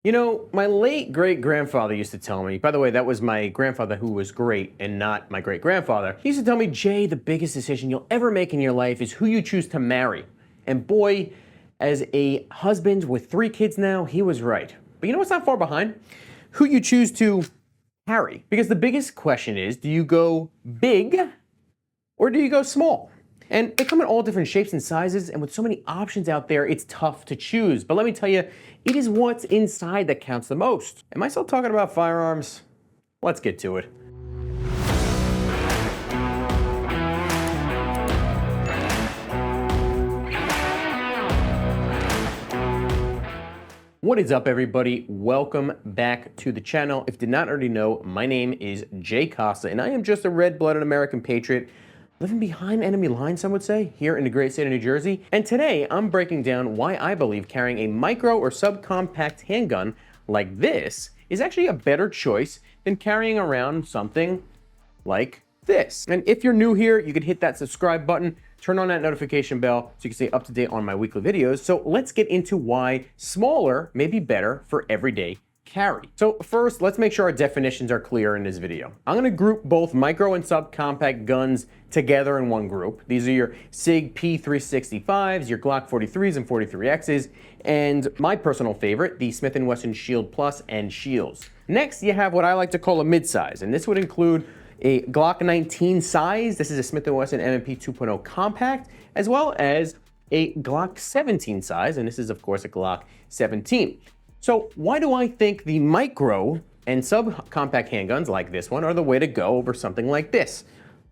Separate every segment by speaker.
Speaker 1: You know, my late great grandfather used to tell me, by the way, that was my grandfather who was great and not my great grandfather. He used to tell me, Jay, the biggest decision you'll ever make in your life is who you choose to marry. And boy, as a husband with 3 kids now, he was right. But you know what's not far behind? Who you choose to marry. Because the biggest question is, do you go big or do you go small? And they come in all different shapes and sizes, and with so many options out there, it's tough to choose. But let me tell you, it is what's inside that counts the most. Am I still talking about firearms? Let's get to it. What is up, everybody? Welcome back to the channel. If you did not already know, my name is Jay Costa, and I am just a red-blooded American patriot living behind enemy lines, some would say, here in the great state of New Jersey. And today, I'm breaking down why I believe carrying a micro or subcompact handgun like this is actually a better choice than carrying around something like this. And if you're new here, you could hit that subscribe button, turn on that notification bell so you can stay up to date on my weekly videos. So let's get into why smaller may be better for everyday carry. So first, let's make sure our definitions are clear in this video. I'm gonna group both micro and subcompact guns together in one group. These are your SIG P365s, your Glock 43s and 43Xs, and my personal favorite, the Smith & Wesson Shield Plus and Shields. Next, you have what I like to call a mid-size, and this would include a Glock 19 size. This is a Smith & Wesson M&P 2.0 compact, as well as a Glock 17 size, and this is of course a Glock 17. So why do I think the micro and subcompact handguns like this one are the way to go over something like this?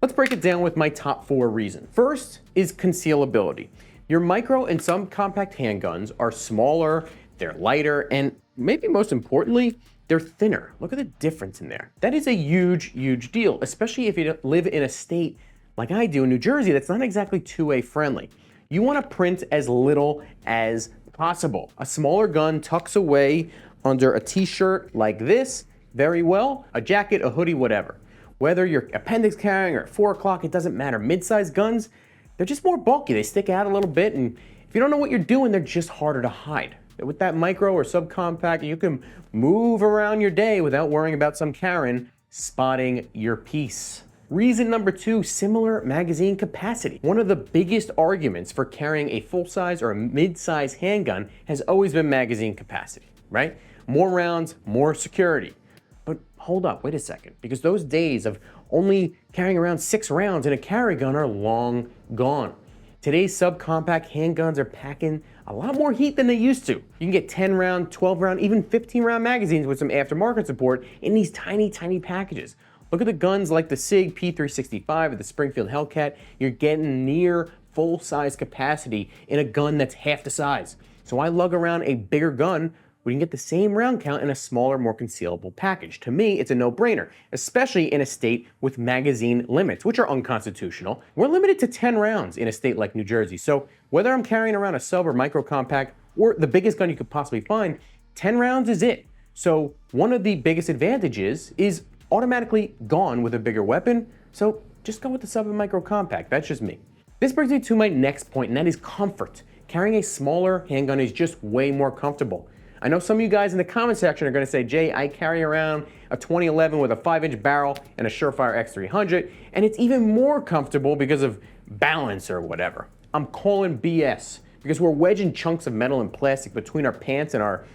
Speaker 1: Let's break it down with my top 4 reasons. First is concealability. Your micro and subcompact handguns are smaller, they're lighter, and maybe most importantly, they're thinner. Look at the difference in there. That is a huge, huge deal, especially if you live in a state like I do in New Jersey that's not exactly 2A friendly. You want to print as little as possible. A smaller gun tucks away under a t-shirt like this very well, a jacket, a hoodie, whatever. Whether you're appendix carrying or at 4 o'clock, it doesn't matter. Mid-sized guns, they're just more bulky. They stick out a little bit, and if you don't know what you're doing, they're just harder to hide. With that micro or subcompact, you can move around your day without worrying about some Karen spotting your piece. Reason number 2, similar magazine capacity. One of the biggest arguments for carrying a full-size or a mid-size handgun has always been magazine capacity, right? More rounds, more security. But hold up, wait a second, because those days of only carrying around 6 rounds in a carry gun are long gone. Today's subcompact handguns are packing a lot more heat than they used to. You can get 10 round, 12 round, even 15 round magazines with some aftermarket support in these tiny, tiny packages. Look at the guns like the SIG P365 or the Springfield Hellcat. You're getting near full-size capacity in a gun that's half the size. So I lug around a bigger gun, we can get the same round count in a smaller, more concealable package. To me, it's a no-brainer, especially in a state with magazine limits, which are unconstitutional. We're limited to 10 rounds in a state like New Jersey. So whether I'm carrying around a sub or micro compact or the biggest gun you could possibly find, 10 rounds is it. So one of the biggest advantages is automatically gone with a bigger weapon, so just go with the sub and micro compact. That's just me. This brings me to my next point, and that is comfort. Carrying a smaller handgun is just way more comfortable. I know some of you guys in the comment section are going to say, Jay, I carry around a 2011 with a 5-inch barrel and a Surefire X300, and it's even more comfortable because of balance or whatever. I'm calling BS, because we're wedging chunks of metal and plastic between our pants and our,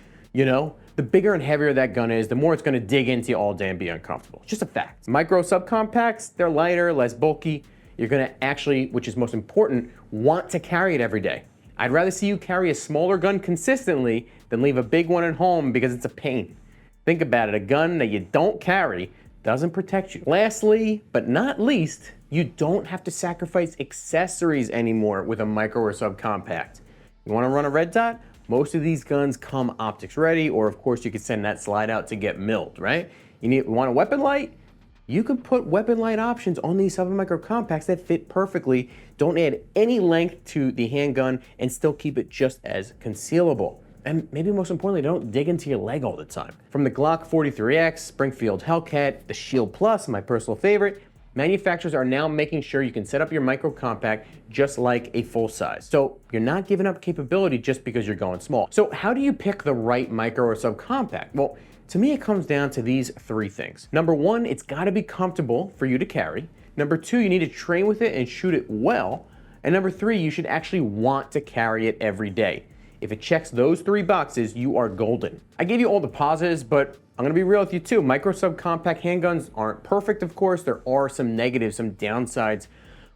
Speaker 1: the bigger and heavier that gun is, the more it's going to dig into you all day and be uncomfortable. It's just a fact. Micro subcompacts, they're lighter, less bulky. You're going to actually, which is most important, want to carry it every day. I'd rather see you carry a smaller gun consistently than leave a big one at home because it's a pain. Think about it, a gun that you don't carry doesn't protect you. Lastly, but not least, you don't have to sacrifice accessories anymore with a micro or subcompact. You want to run a red dot? Most of these guns come optics ready, or of course you could send that slide out to get milled, right? You want a weapon light? You can put weapon light options on these sub and micro compacts that fit perfectly, don't add any length to the handgun, and still keep it just as concealable. And maybe most importantly, don't dig into your leg all the time. From the Glock 43X, Springfield Hellcat, the Shield Plus, my personal favorite, manufacturers are now making sure you can set up your micro compact just like a full size. So you're not giving up capability just because you're going small. So how do you pick the right micro or subcompact? Well, to me, it comes down to these three things. Number one, it's gotta be comfortable for you to carry. Number two, you need to train with it and shoot it well. And number three, you should actually want to carry it every day. If it checks those three boxes, you are golden. I gave you all the positives, but I'm gonna be real with you too. Micro subcompact handguns aren't perfect, of course. There are some negatives, some downsides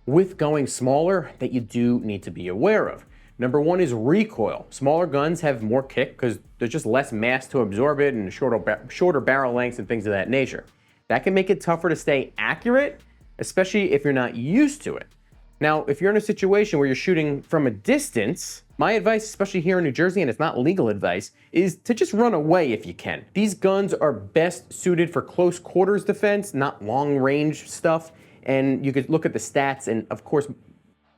Speaker 1: with going smaller that you do need to be aware of. Number one is recoil. Smaller guns have more kick because there's just less mass to absorb it and shorter barrel lengths and things of that nature. That can make it tougher to stay accurate, especially if you're not used to it. Now, if you're in a situation where you're shooting from a distance, my advice, especially here in New Jersey, and it's not legal advice, is to just run away if you can. These guns are best suited for close quarters defense, not long range stuff. And you could look at the stats, and of course,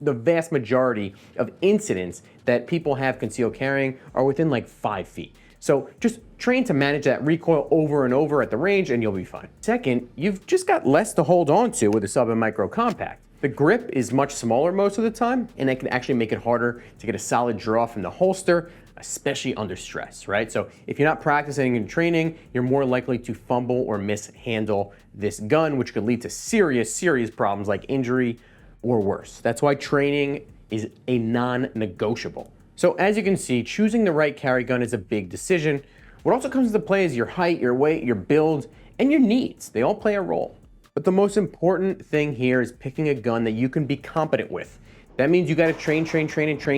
Speaker 1: the vast majority of incidents that people have concealed carrying are within like 5 feet. So just train to manage that recoil over and over at the range and you'll be fine. Second, you've just got less to hold on to with a sub and micro compact. The grip is much smaller most of the time, and that can actually make it harder to get a solid draw from the holster, especially under stress, right? So if you're not practicing and training, you're more likely to fumble or mishandle this gun, which could lead to serious problems like injury or worse. That's why training is a non-negotiable. So as you can see, choosing the right carry gun is a big decision. What also comes into play is your height, your weight, your build, and your needs. They all play a role. But the most important thing here is picking a gun that you can be competent with. That means you gotta train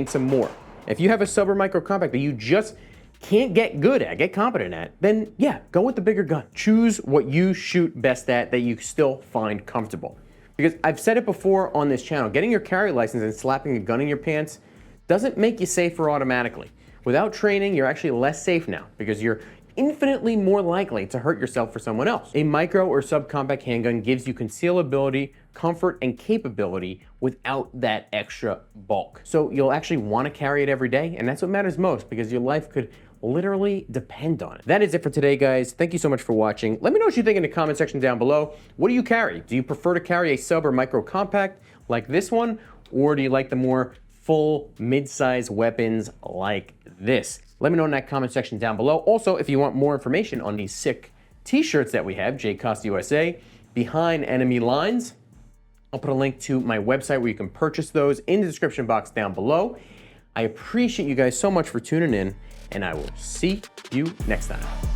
Speaker 1: some more. If you have a sub or micro compact that you just can't get good at, get competent at, then yeah, go with the bigger gun. Choose what you shoot best at that you still find comfortable. Because I've said it before on this channel, getting your carry license and slapping a gun in your pants doesn't make you safer automatically. Without training, you're actually less safe now because you're infinitely more likely to hurt yourself or someone else. A micro or subcompact handgun gives you concealability, comfort, and capability without that extra bulk. So you'll actually want to carry it every day, and that's what matters most because your life could literally depend on it. That is it for today, guys. Thank you so much for watching. Let me know what you think in the comment section down below. What do you carry? Do you prefer to carry a sub or micro compact like this one, or do you like the more full mid-size weapons like this? Let me know in that comment section down below. Also, if you want more information on these sick t-shirts that we have, J Costa USA, Behind Enemy Lines, I'll put a link to my website where you can purchase those in the description box down below. I appreciate you guys so much for tuning in, and I will see you next time.